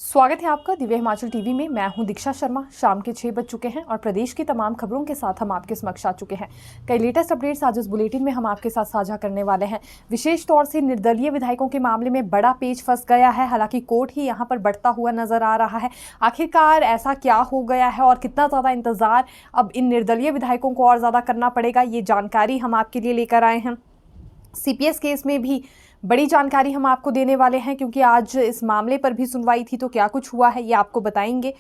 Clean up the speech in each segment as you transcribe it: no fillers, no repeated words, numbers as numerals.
स्वागत है आपका दिव्य हिमाचल टीवी में। मैं हूं दीक्षा शर्मा। शाम के 6 बज चुके हैं और प्रदेश की तमाम खबरों के साथ हम आपके समक्ष आ चुके हैं। कई लेटेस्ट अपडेट्स आज इस बुलेटिन में हम आपके साथ साझा करने वाले हैं। विशेष तौर से निर्दलीय विधायकों के मामले में बड़ा पेच फंस गया है। हालांकि कोर्ट ही यहां पर बढ़ता हुआ नजर आ रहा है। आखिरकार ऐसा क्या हो गया है और कितना ज्यादा इंतजार अब इन निर्दलीय विधायकों को और ज्यादा करना पड़ेगा, ये जानकारी हम आपके लिए लेकर आए हैं। सीपीएस केस में भी बड़ी जानकारी हम आपको देने वाले हैं, क्योंकि आज इस मामले पर भी सुनवाई थी। तो क्या कुछ हुआ है ये आपको बताएंगे।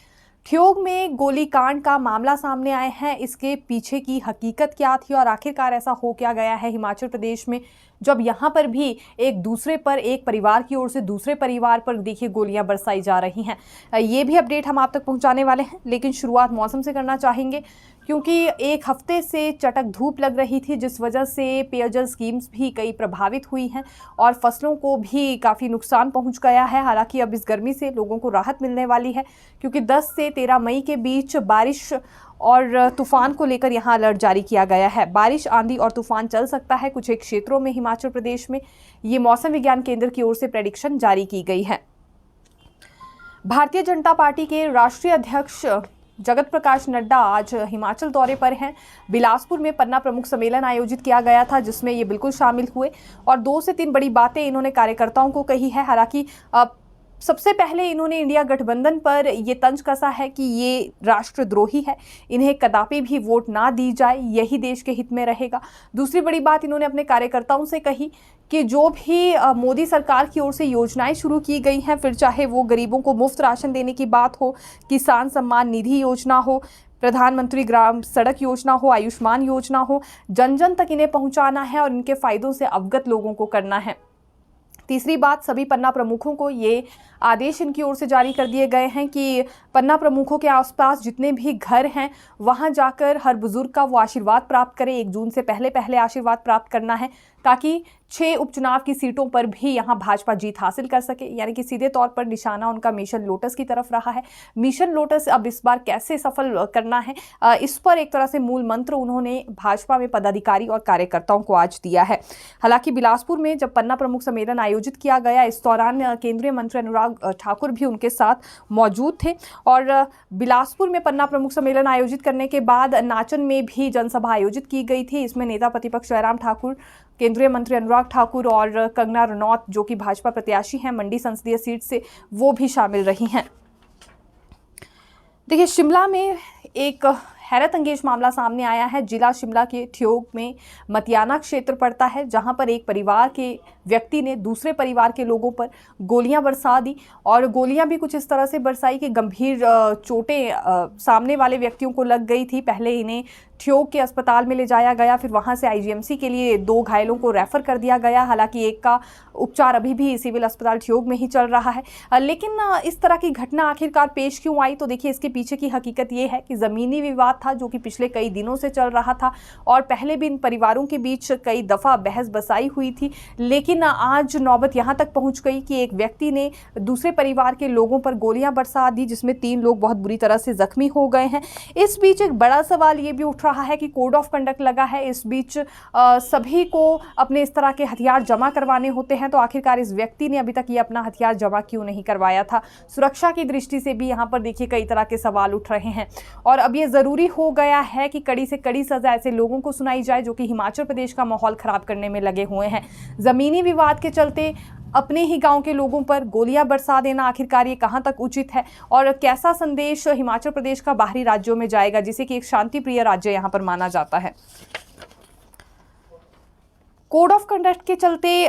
ठियोग में गोलीकांड का मामला सामने आए हैं, इसके पीछे की हकीकत क्या थी और आखिरकार ऐसा हो क्या गया है हिमाचल प्रदेश में, जब यहाँ पर भी एक दूसरे पर, एक परिवार की ओर से दूसरे परिवार पर देखिए गोलियां बरसाई जा रही हैं। ये भी अपडेट हम आप तक पहुंचाने वाले हैं। लेकिन शुरुआत मौसम से करना चाहेंगे, क्योंकि एक हफ्ते से चटक धूप लग रही थी, जिस वजह से पेयजल स्कीम्स भी कई प्रभावित हुई हैं और फसलों को भी काफ़ी नुकसान पहुंच गया है। हालांकि अब इस गर्मी से लोगों को राहत मिलने वाली है, क्योंकि 10 से 13 मई के बीच बारिश और तूफान को लेकर यहां अलर्ट जारी किया गया है। बारिश, आंधी और तूफान चल सकता है कुछ एक क्षेत्रों में हिमाचल प्रदेश में। ये मौसम विज्ञान केंद्र की ओर से प्रेडिक्शन जारी की गई है। भारतीय जनता पार्टी के राष्ट्रीय अध्यक्ष जगत प्रकाश नड्डा आज हिमाचल दौरे पर हैं। बिलासपुर में पन्ना प्रमुख सम्मेलन आयोजित किया गया था, जिसमें ये बिल्कुल शामिल हुए और 2 से 3 बड़ी बातें इन्होंने कार्यकर्ताओं को कही है। हालांकि सबसे पहले इन्होंने इंडिया गठबंधन पर ये तंज कसा है कि ये राष्ट्रद्रोही है, इन्हें कदापि भी वोट ना दी जाए, यही देश के हित में रहेगा। दूसरी बड़ी बात इन्होंने अपने कार्यकर्ताओं से कही कि जो भी मोदी सरकार की ओर से योजनाएं शुरू की गई हैं, फिर चाहे वो गरीबों को मुफ्त राशन देने की बात हो, किसान सम्मान निधि योजना हो, प्रधानमंत्री ग्राम सड़क योजना हो, आयुष्मान योजना हो, जन जन तक इन्हें पहुंचाना है और इनके फायदों से अवगत लोगों को करना है। तीसरी बात, सभी पन्ना प्रमुखों को ये आदेश इनकी ओर से जारी कर दिए गए हैं कि पन्ना प्रमुखों के आसपास जितने भी घर हैं वहां जाकर हर बुजुर्ग का वो आशीर्वाद प्राप्त करें। 1 जून से पहले आशीर्वाद प्राप्त करना है, ताकि 6 उपचुनाव की सीटों पर भी यहां भाजपा जीत हासिल कर सके। यानी कि सीधे तौर पर निशाना उनका मिशन लोटस की तरफ रहा है। मिशन लोटस अब इस बार कैसे सफल करना है, इस पर एक तरह से मूल मंत्र उन्होंने भाजपा में पदाधिकारी और कार्यकर्ताओं को आज दिया है। हालांकि बिलासपुर में जब पन्ना प्रमुख सम्मेलन आयोजित किया गया, इस दौरान केंद्रीय मंत्री अनुराग ठाकुर भी उनके साथ मौजूद थे और बिलासपुर में पन्ना प्रमुख सम्मेलन आयोजित करने के बाद नाचन में भी जनसभा आयोजित की गई थी। इसमें नेता प्रतिपक्ष जयराम ठाकुर, केंद्रीय मंत्री अनुराग ठाकुर और कंगना रनौत, जो कि भाजपा प्रत्याशी हैं मंडी संसदीय सीट से, वो भी शामिल रही हैं। देखिए, शिमला में एक हैरत अंगेज मामला सामने आया है। जिला शिमला के ठियोग में मतियाना क्षेत्र पड़ता है, जहां पर एक परिवार के व्यक्ति ने दूसरे परिवार के लोगों पर गोलियां बरसा दी और गोलियां भी कुछ इस तरह से बरसाई कि गंभीर चोटें सामने वाले व्यक्तियों को लग गई थी। पहले इन्हें ठियोग के अस्पताल में ले जाया गया, फिर वहां से आईजीएमसी के लिए 2 घायलों को रेफर कर दिया गया। हालांकि एक का उपचार अभी भी सिविल अस्पताल ठियोग में ही चल रहा है। लेकिन इस तरह की घटना आखिरकार पेश क्यों आई, तो देखिए इसके पीछे की हकीकत ये है कि ज़मीनी विवाद था, जो कि पिछले कई दिनों से चल रहा था और पहले भी इन परिवारों के बीच कई दफ़ा बहस बसाई हुई थी। लेकिन आज नौबत यहाँ तक पहुँच गई कि एक व्यक्ति ने दूसरे परिवार के लोगों पर गोलियां बरसा दी, जिसमें 3 लोग बहुत बुरी तरह से जख्मी हो गए हैं। इस बीच एक बड़ा सवाल ये भी उठ रहा है कि कोड ऑफ कंडक्ट लगा है, इस बीच सभी को अपने इस तरह के हथियार जमा करवाने होते हैं, तो आखिरकार इस व्यक्ति ने अभी तक ये अपना हथियार जमा क्यों नहीं करवाया था। सुरक्षा की दृष्टि से भी यहाँ पर देखिए कई तरह के सवाल उठ रहे हैं और अब ये ज़रूरी हो गया है कि कड़ी से कड़ी सजा ऐसे लोगों को सुनाई जाए जो कि हिमाचल प्रदेश का माहौल खराब करने में लगे हुए हैं। ज़मीनी विवाद के चलते अपने ही गांव के लोगों पर गोलियां बरसा देना आखिरकार ये कहां तक उचित है और कैसा संदेश हिमाचल प्रदेश का बाहरी राज्यों में जाएगा, जिसे कि एक शांति प्रिय राज्य यहां पर माना जाता है। कोड ऑफ कंडक्ट के चलते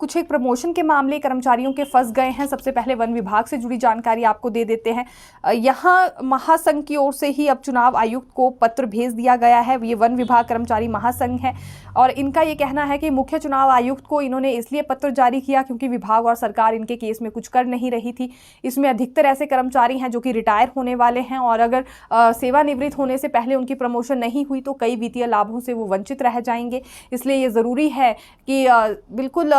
कुछ एक प्रमोशन के मामले कर्मचारियों के फंस गए हैं। सबसे पहले वन विभाग से जुड़ी जानकारी आपको दे देते हैं। यहाँ महासंघ की ओर से ही अब चुनाव आयुक्त को पत्र भेज दिया गया है। ये वन विभाग कर्मचारी महासंघ है और इनका ये कहना है कि मुख्य चुनाव आयुक्त को इन्होंने इसलिए पत्र जारी किया क्योंकि विभाग और सरकार इनके केस में कुछ कर नहीं रही थी। इसमें अधिकतर ऐसे कर्मचारी हैं जो कि रिटायर होने वाले हैं और अगर सेवानिवृत्त होने से पहले उनकी प्रमोशन नहीं हुई तो कई वित्तीय लाभों से वो वंचित रह जाएंगे। इसलिए ये ज़रूरी है कि बिल्कुल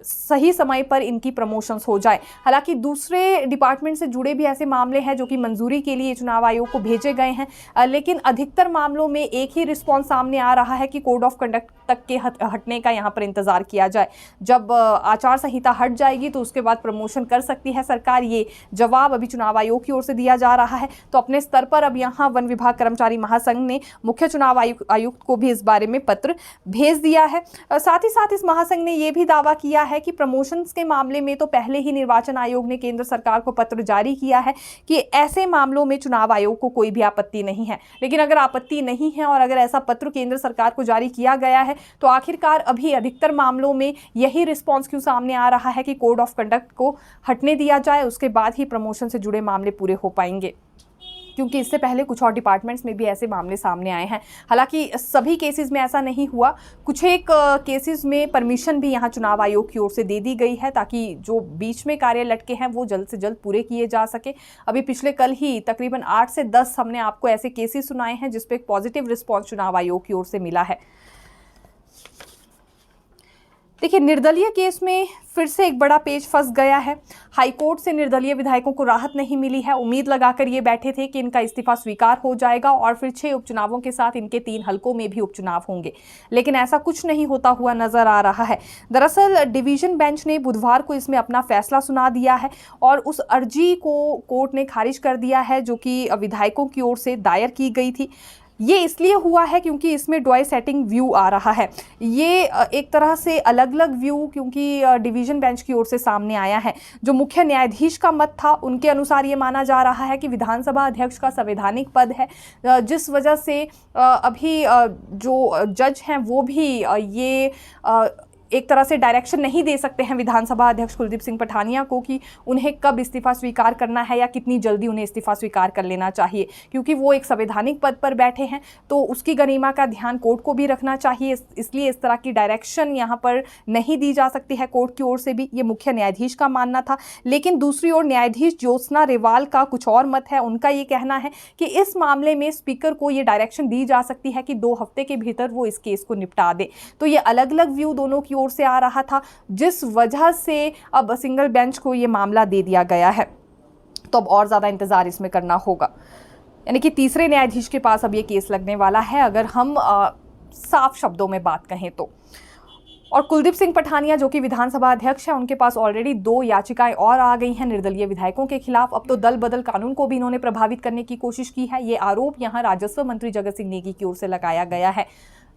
सही समय पर इनकी प्रमोशंस हो जाए। हालांकि दूसरे डिपार्टमेंट से जुड़े भी ऐसे मामले हैं जो कि मंजूरी के लिए चुनाव आयोग को भेजे गए हैं, लेकिन अधिकतर मामलों में एक ही रिस्पॉन्स सामने आ रहा है कि कोड ऑफ कंडक्ट तक के हटने का यहाँ पर इंतजार किया जाए। जब आचार संहिता हट जाएगी तो उसके बाद प्रमोशन कर सकती है सरकार, ये जवाब अभी चुनाव आयोग की ओर से दिया जा रहा है। तो अपने स्तर पर अब यहाँ वन विभाग कर्मचारी महासंघ ने मुख्य चुनाव आयुक्त को भी इस बारे में पत्र भेज दिया है। साथ ही साथ इस महासंघ ने यह भी दावा किया है कि प्रमोशंस के मामले में तो पहले ही निर्वाचन आयोग ने केंद्र सरकार को पत्र जारी किया है कि ऐसे मामलों में चुनाव आयोग को कोई भी आपत्ति नहीं है। लेकिन अगर आपत्ति नहीं है और अगर ऐसा पत्र केंद्र सरकार को जारी किया गया है तो आखिरकार अभी अधिकतर मामलों में यही रिस्पॉन्स क्यों सामने आ रहा है कि कोड ऑफ कंडक्ट को हटने दिया जाए, उसके बाद ही प्रमोशन से जुड़े मामले पूरे हो पाएंगे। क्योंकि इससे पहले कुछ और डिपार्टमेंट्स में भी ऐसे मामले सामने आए हैं। हालांकि सभी केसेस में ऐसा नहीं हुआ, कुछ एक केसेस में परमिशन भी यहां चुनाव आयोग की ओर से दे दी गई है ताकि जो बीच में कार्य लटके हैं वो जल्द से जल्द पूरे किए जा सके। अभी पिछले कल ही तकरीबन 8 से 10 हमने आपको ऐसे केसेस सुनाए हैं जिसपे एक पॉजिटिव रिस्पॉन्स चुनाव आयोग की ओर से मिला है। देखिए, निर्दलीय केस में फिर से एक बड़ा पेच फंस गया है। हाईकोर्ट से निर्दलीय विधायकों को राहत नहीं मिली है। उम्मीद लगाकर ये बैठे थे कि इनका इस्तीफा स्वीकार हो जाएगा और फिर 6 उपचुनावों के साथ इनके 3 हलकों में भी उपचुनाव होंगे, लेकिन ऐसा कुछ नहीं होता हुआ नजर आ रहा है। दरअसल डिवीजन बेंच ने बुधवार को इसमें अपना फैसला सुना दिया है और उस अर्जी को कोर्ट ने खारिज कर दिया है जो कि विधायकों की ओर से दायर की गई थी। ये इसलिए हुआ है क्योंकि इसमें ड्रॉय सेटिंग व्यू आ रहा है। ये एक तरह से अलग अलग व्यू क्योंकि डिवीजन बेंच की ओर से सामने आया है। जो मुख्य न्यायाधीश का मत था उनके अनुसार ये माना जा रहा है कि विधानसभा अध्यक्ष का संवैधानिक पद है, जिस वजह से अभी जो जज हैं वो भी ये एक तरह से डायरेक्शन नहीं दे सकते हैं विधानसभा अध्यक्ष कुलदीप सिंह पठानिया को कि उन्हें कब इस्तीफा स्वीकार करना है या कितनी जल्दी उन्हें इस्तीफा स्वीकार कर लेना चाहिए, क्योंकि वो एक संवैधानिक पद पर बैठे हैं तो उसकी गरिमा का ध्यान कोर्ट को भी रखना चाहिए। इसलिए इस तरह की डायरेक्शन यहाँ पर नहीं दी जा सकती है कोर्ट की ओर से भी, ये मुख्य न्यायाधीश का मानना था। लेकिन दूसरी ओर न्यायाधीश ज्योत्सना रेवाल का कुछ और मत है। उनका ये कहना है कि इस मामले में स्पीकर को ये डायरेक्शन दी जा सकती है कि 2 हफ्ते के भीतर वो इस केस को निपटा दे। तो ये अलग अलग व्यू दोनों की ओर से आ रहा था, जिस वजह से अब सिंगल बेंच को ये मामला दे दिया गया है। तो अब और ज्यादा इंतजार इसमें करना होगा, यानी कि तीसरे न्यायाधीश के पास अब ये केस लगने वाला है अगर हम साफ शब्दों में बात कहें तो। और कुलदीप सिंह पठानिया जो कि विधानसभा अध्यक्ष है, उनके पास ऑलरेडी 2 याचिकाएं और आ गई हैं निर्दलीय विधायकों के खिलाफ। अब तो दल बदल कानून को भी इन्होंने प्रभावित करने की कोशिश की है। ये आरोप यहां राजस्व मंत्री जगत सिंह नेगी की ओर से लगाया गया है।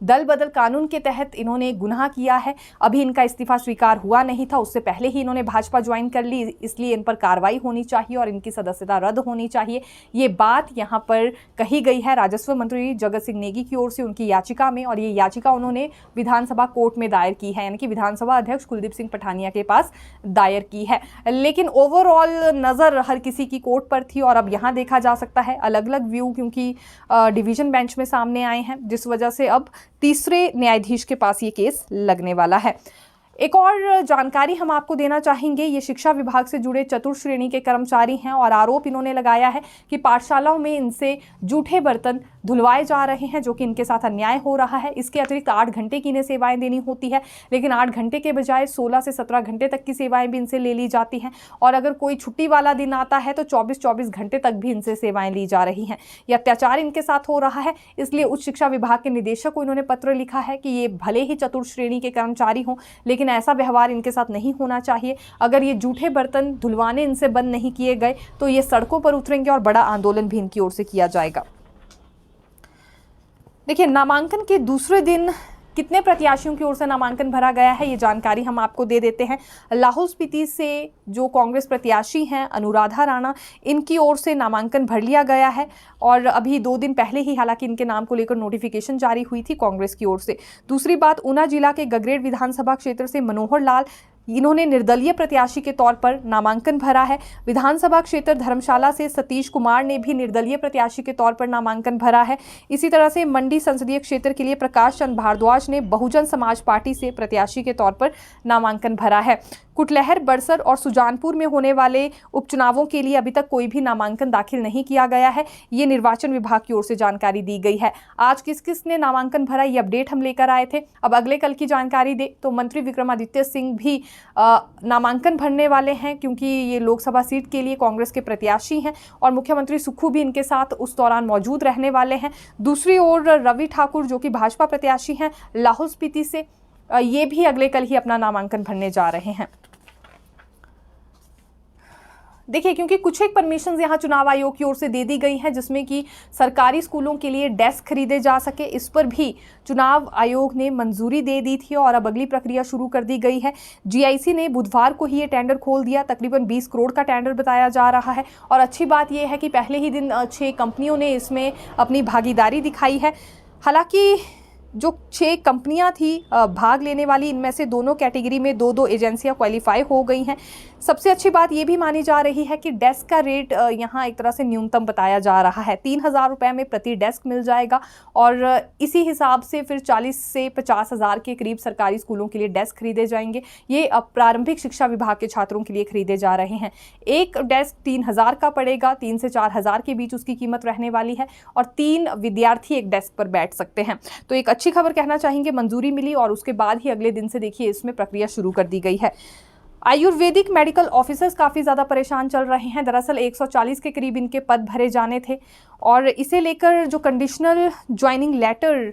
दल बदल कानून के तहत इन्होंने गुनाह किया है। अभी इनका इस्तीफा स्वीकार हुआ नहीं था, उससे पहले ही इन्होंने भाजपा ज्वाइन कर ली, इसलिए इन पर कार्रवाई होनी चाहिए और इनकी सदस्यता रद्द होनी चाहिए। ये बात यहाँ पर कही गई है राजस्व मंत्री जगत सिंह नेगी की ओर से उनकी याचिका में, और ये याचिका उन्होंने विधानसभा कोर्ट में दायर की है, यानी कि विधानसभा अध्यक्ष कुलदीप सिंह पठानिया के पास दायर की है। लेकिन ओवरऑल नज़र हर किसी की कोर्ट पर थी और अब यहाँ देखा जा सकता है अलग अलग व्यू क्योंकि डिवीजन बेंच में सामने आए हैं, जिस वजह से अब तीसरे न्यायाधीश के पास ये केस लगने वाला है। एक और जानकारी हम आपको देना चाहेंगे, ये शिक्षा विभाग से जुड़े चतुर्थ श्रेणी के कर्मचारी हैं और आरोप इन्होंने लगाया है कि पाठशालाओं में इनसे जूठे बर्तन धुलवाए जा रहे हैं, जो कि इनके साथ अन्याय हो रहा है। इसके अतिरिक्त 8 घंटे की इन्हें सेवाएं देनी होती है, लेकिन 8 घंटे के बजाय 16 से 17 घंटे तक की सेवाएं भी इनसे ले ली जाती हैं। और अगर कोई छुट्टी वाला दिन आता है तो 24-24 घंटे तक भी इनसे सेवाएं ली जा रही हैं। यह अत्याचार इनके साथ हो रहा है, इसलिए उच्च शिक्षा विभाग के निदेशक को इन्होंने पत्र लिखा है कि ये भले ही चतुर्थ श्रेणी के कर्मचारी हों, लेकिन ऐसा व्यवहार इनके साथ नहीं होना चाहिए। अगर ये जूठे बर्तन धुलवाने इनसे बंद नहीं किए गए तो ये सड़कों पर उतरेंगे और बड़ा आंदोलन भी इनकी ओर से किया जाएगा। देखिए, नामांकन के दूसरे दिन कितने प्रत्याशियों की ओर से नामांकन भरा गया है, ये जानकारी हम आपको दे देते हैं। लाहौल स्पीति से जो कांग्रेस प्रत्याशी हैं अनुराधा राणा, इनकी ओर से नामांकन भर लिया गया है और अभी 2 दिन पहले ही हालांकि इनके नाम को लेकर नोटिफिकेशन जारी हुई थी कांग्रेस की ओर से। दूसरी बात, ऊना जिला के गगरेट विधानसभा क्षेत्र से मनोहर लाल, इन्होंने निर्दलीय प्रत्याशी के तौर पर नामांकन भरा है। विधानसभा क्षेत्र धर्मशाला से सतीश कुमार ने भी निर्दलीय प्रत्याशी के तौर पर नामांकन भरा है। इसी तरह से मंडी संसदीय क्षेत्र के लिए प्रकाश चंद भारद्वाज ने बहुजन समाज पार्टी से प्रत्याशी के तौर पर नामांकन भरा है। कुटलहर, बड़सर और सुजानपुर में होने वाले उपचुनावों के लिए अभी तक कोई भी नामांकन दाखिल नहीं किया गया है, ये निर्वाचन विभाग की ओर से जानकारी दी गई है। आज किस किस ने नामांकन भरा, ये अपडेट हम लेकर आए थे। अब अगले कल की जानकारी दे तो मंत्री विक्रमादित्य सिंह भी नामांकन भरने वाले हैं, क्योंकि ये लोकसभा सीट के लिए कांग्रेस के प्रत्याशी हैं और मुख्यमंत्री सुक्खू भी इनके साथ उस दौरान मौजूद रहने वाले हैं। दूसरी ओर रवि ठाकुर जो कि भाजपा प्रत्याशी हैं लाहौल स्पीति से, ये भी अगले कल ही अपना नामांकन भरने जा रहे हैं। देखिए, क्योंकि कुछ एक परमिशंस यहाँ चुनाव आयोग की ओर से दे दी गई हैं, जिसमें कि सरकारी स्कूलों के लिए डेस्क खरीदे जा सके, इस पर भी चुनाव आयोग ने मंजूरी दे दी थी और अब अगली प्रक्रिया शुरू कर दी गई है। जीआईसी ने बुधवार को ही ये टेंडर खोल दिया। तकरीबन 20 करोड़ का टेंडर बताया जा रहा है और अच्छी बात यह है कि पहले ही दिन 6 कंपनियों ने इसमें अपनी भागीदारी दिखाई है। हालांकि जो 6 कंपनियां थी भाग लेने वाली, इनमें से दोनों कैटेगरी में 2-2 एजेंसियां क्वालिफाई हो गई हैं। सबसे अच्छी बात ये भी मानी जा रही है कि डेस्क का रेट यहाँ एक तरह से न्यूनतम बताया जा रहा है। 3,000 रुपये में प्रति डेस्क मिल जाएगा और इसी हिसाब से फिर 40 से 50,000 के करीब सरकारी स्कूलों के लिए डेस्क खरीदे जाएंगे। ये अब प्रारंभिक शिक्षा विभाग के छात्रों के लिए खरीदे जा रहे हैं। एक डेस्क 3,000 का पड़ेगा, 3 से 4,000 के बीच उसकी कीमत रहने वाली है और 3 विद्यार्थी एक डेस्क पर बैठ सकते हैं। तो एक अच्छी खबर कहना चाहेंगे, मंजूरी मिली और उसके बाद ही अगले दिन से देखिए इसमें प्रक्रिया शुरू कर दी गई है। आयुर्वेदिक मेडिकल ऑफिसर्स काफ़ी ज़्यादा परेशान चल रहे हैं। दरअसल 140 के करीब इनके पद भरे जाने थे और इसे लेकर जो कंडीशनल ज्वाइनिंग लेटर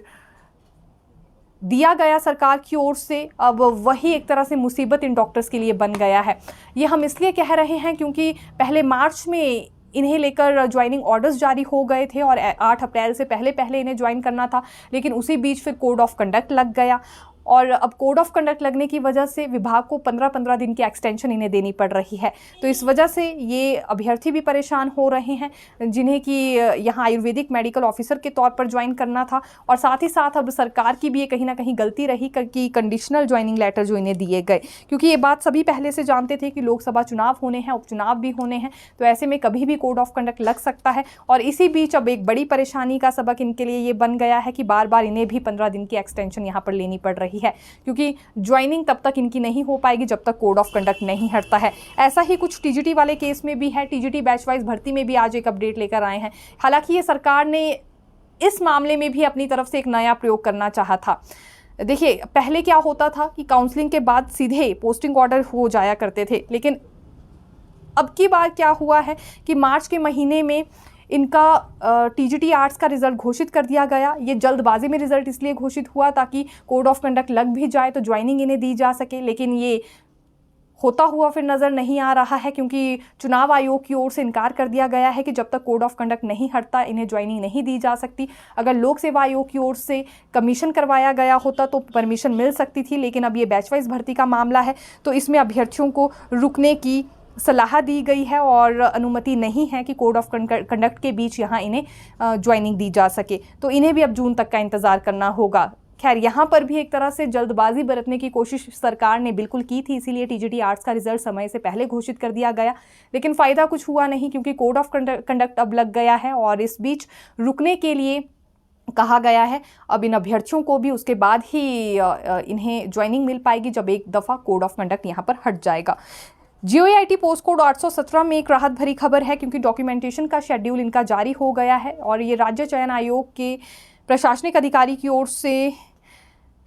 दिया गया सरकार की ओर से, अब वही एक तरह से मुसीबत इन डॉक्टर्स के लिए बन गया है। ये हम इसलिए कह रहे हैं क्योंकि पहले मार्च में इन्हें लेकर ज्वाइनिंग ऑर्डर्स जारी हो गए थे और 8 अप्रैल से पहले इन्हें ज्वाइन करना था, लेकिन उसी बीच फिर कोड ऑफ कंडक्ट लग गया और अब कोड ऑफ कंडक्ट लगने की वजह से विभाग को 15-15 दिन की एक्सटेंशन इन्हें देनी पड़ रही है। तो इस वजह से ये अभ्यर्थी भी परेशान हो रहे हैं जिन्हें कि यहाँ आयुर्वेदिक मेडिकल ऑफिसर के तौर पर ज्वाइन करना था और साथ ही साथ अब सरकार की भी ये कहीं ना कहीं गलती रही कि कंडीशनल ज्वाइनिंग लेटर जो इन्हें दिए गए, क्योंकि ये बात सभी पहले से जानते थे कि लोकसभा चुनाव होने हैं, उपचुनाव भी होने हैं, तो ऐसे में कभी भी कोड ऑफ कंडक्ट लग सकता है। और इसी बीच अब एक बड़ी परेशानी का सबक इनके लिए ये बन गया है कि बार बार इन्हें भी 15 दिन की एक्सटेंशन यहाँ पर लेनी पड़ रही है, क्योंकि ज्वाइनिंग तब तक इनकी नहीं हो पाएगी जब तक कोड ऑफ कंडक्ट नहीं हटता है। ऐसा ही कुछ टीजीटी वाले केस में भी है। टीजीटी बैच वाइज भर्ती में भी आज एक अपडेट लेकर आए हैं। हालांकि ये सरकार ने इस मामले में भी अपनी तरफ से एक नया प्रयोग करना चाहा था। देखिए, पहले क्या होता था कि काउंसलिंग के बाद सीधे पोस्टिंग ऑर्डर हो जाया करते थे, लेकिन अब की बार क्या हुआ है कि मार्च के महीने में इनका टीजीटी आर्ट्स का रिजल्ट घोषित कर दिया गया। ये जल्दबाजी में रिजल्ट इसलिए घोषित हुआ ताकि कोड ऑफ कंडक्ट लग भी जाए तो ज्वाइनिंग इन्हें दी जा सके, लेकिन ये होता हुआ फिर नज़र नहीं आ रहा है क्योंकि चुनाव आयोग की ओर से इनकार कर दिया गया है कि जब तक कोड ऑफ कंडक्ट नहीं हटता इन्हें ज्वाइनिंग नहीं दी जा सकती। अगर लोक सेवा आयोग की ओर से कमीशन करवाया गया होता तो परमिशन मिल सकती थी, लेकिन अब ये बैच वाइज भर्ती का मामला है तो इसमें अभ्यर्थियों को रुकने की सलाह दी गई है और अनुमति नहीं है कि कोड ऑफ कंडक्ट के बीच यहाँ इन्हें ज्वाइनिंग दी जा सके। तो इन्हें भी अब जून तक का इंतज़ार करना होगा। खैर, यहाँ पर भी एक तरह से जल्दबाजी बरतने की कोशिश सरकार ने बिल्कुल की थी, इसीलिए टीजीटी आर्ट्स का रिजल्ट समय से पहले घोषित कर दिया गया, लेकिन फ़ायदा कुछ हुआ नहीं क्योंकि कोड ऑफ कंडक्ट अब लग गया है और इस बीच रुकने के लिए कहा गया है। अब इन अभ्यर्थियों को भी उसके बाद ही इन्हें ज्वाइनिंग मिल पाएगी जब एक दफ़ा कोड ऑफ कंडक्ट यहाँ पर हट जाएगा। जीओएआईटी पोस्ट कोड 817 में एक राहत भरी खबर है क्योंकि डॉक्यूमेंटेशन का शेड्यूल इनका जारी हो गया है और ये राज्य चयन आयोग के प्रशासनिक अधिकारी की ओर से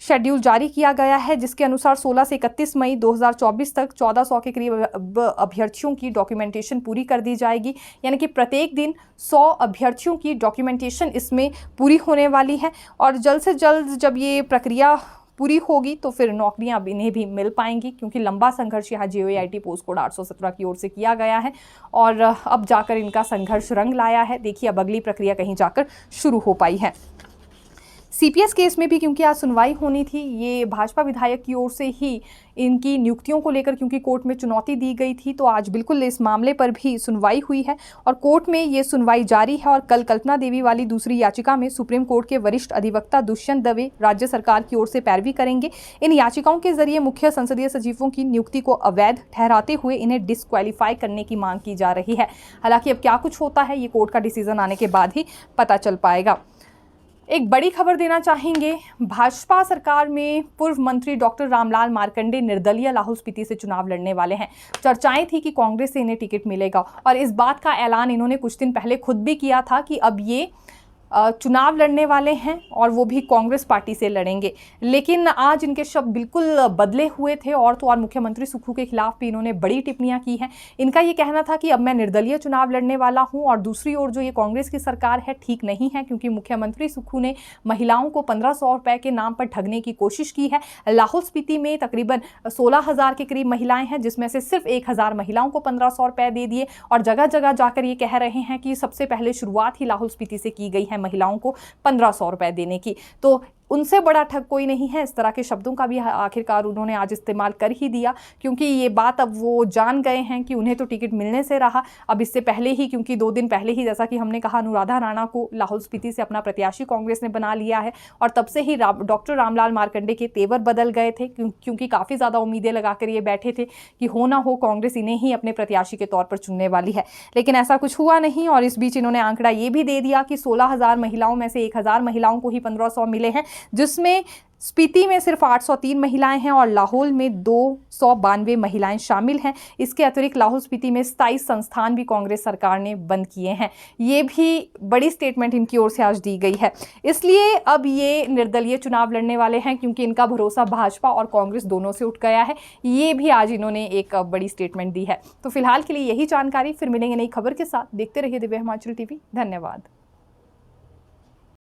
शेड्यूल जारी किया गया है, जिसके अनुसार 16 से 31 मई 2024 तक 1400 के करीब अभ्यर्थियों की डॉक्यूमेंटेशन पूरी कर दी जाएगी। यानी कि प्रत्येक दिन 100 अभ्यर्थियों की डॉक्यूमेंटेशन इसमें पूरी होने वाली है और जल्द से जल्द जब ये प्रक्रिया पूरी होगी तो फिर नौकरियां अब इन्हें भी मिल पाएंगी, क्योंकि लंबा संघर्ष यहाँ जीओएआईटी पोस्ट कोड 817 की ओर से किया गया है और अब जाकर इनका संघर्ष रंग लाया है। देखिए, अब अगली प्रक्रिया कहीं जाकर शुरू हो पाई है। सीपीएस केस में भी क्योंकि आज सुनवाई होनी थी, ये भाजपा विधायक की ओर से ही इनकी नियुक्तियों को लेकर क्योंकि कोर्ट में चुनौती दी गई थी, तो आज बिल्कुल इस मामले पर भी सुनवाई हुई है और कोर्ट में ये सुनवाई जारी है। और कल कल्पना देवी वाली दूसरी याचिका में सुप्रीम कोर्ट के वरिष्ठ अधिवक्ता दुष्यंत दवे राज्य सरकार की ओर से पैरवी करेंगे। इन याचिकाओं के जरिए मुख्य संसदीय सचिवों की नियुक्ति को अवैध ठहराते हुए इन्हें डिस्क्वालीफाई करने की मांग की जा रही है। हालांकि अब क्या कुछ होता है ये कोर्ट का डिसीजन आने के बाद ही पता चल पाएगा। एक बड़ी खबर देना चाहेंगे, भाजपा सरकार में पूर्व मंत्री डॉक्टर रामलाल मार्कंडे निर्दलीय लाहौल स्पीति से चुनाव लड़ने वाले हैं। चर्चाएं थी कि कांग्रेस से इन्हें टिकट मिलेगा और इस बात का ऐलान इन्होंने कुछ दिन पहले खुद भी किया था कि अब ये चुनाव लड़ने वाले हैं और वो भी कांग्रेस पार्टी से लड़ेंगे। लेकिन आज इनके शब्द बिल्कुल बदले हुए थे और तो और मुख्यमंत्री सुक्खू के खिलाफ भी इन्होंने बड़ी टिप्पणियां की हैं। इनका ये कहना था कि अब मैं निर्दलीय चुनाव लड़ने वाला हूं और दूसरी ओर जो ये कांग्रेस की सरकार है ठीक नहीं है, क्योंकि मुख्यमंत्री सुक्खू ने महिलाओं को 1500 रुपए के नाम पर ठगने की कोशिश की है। लाहौल स्पीति में तकरीबन 16,000 के करीब महिलाएं हैं, जिसमें से सिर्फ 1,000 महिलाओं को 1500 रुपए दे दिए और जगह जगह जाकर ये कह रहे हैं कि सबसे पहले शुरुआत ही लाहौल स्पीति से की गई है महिलाओं को 1500 रुपए देने की। तो उनसे बड़ा ठग कोई नहीं है। इस तरह के शब्दों का भी आखिरकार उन्होंने आज इस्तेमाल कर ही दिया, क्योंकि ये बात अब वो जान गए हैं कि उन्हें तो टिकट मिलने से रहा। अब इससे पहले ही, क्योंकि 2 दिन पहले ही जैसा कि हमने कहा, अनुराधा राणा को लाहौल स्पीति से अपना प्रत्याशी कांग्रेस ने बना लिया है और तब से ही डॉक्टर रामलाल मार्कंडे के तेवर बदल गए थे, क्योंकि काफ़ी ज़्यादा उम्मीदें लगाकर ये बैठे थे कि हो ना हो कांग्रेस इन्हें ही अपने प्रत्याशी के तौर पर चुनने वाली है। लेकिन ऐसा कुछ हुआ नहीं और इस बीच इन्होंने आंकड़ा ये भी दे दिया कि 16,000 महिलाओं में से 1,000 महिलाओं को ही 1500 मिले हैं, जिसमें स्पीति में सिर्फ 803 महिलाएं हैं और लाहौल में 292 महिलाएं शामिल हैं। इसके अतिरिक्त लाहौल स्पीति में 27 संस्थान भी कांग्रेस सरकार ने बंद किए हैं। ये भी बड़ी स्टेटमेंट इनकी ओर से आज दी गई है। इसलिए अब ये निर्दलीय चुनाव लड़ने वाले हैं, क्योंकि इनका भरोसा भाजपा और कांग्रेस दोनों से उठ गया है। ये भी आज इन्होंने एक बड़ी स्टेटमेंट दी है। तो फिलहाल के लिए यही जानकारी, फिर मिलेंगे नई खबर के साथ। देखते रहिए दिव्य हिमाचल टीवी। धन्यवाद।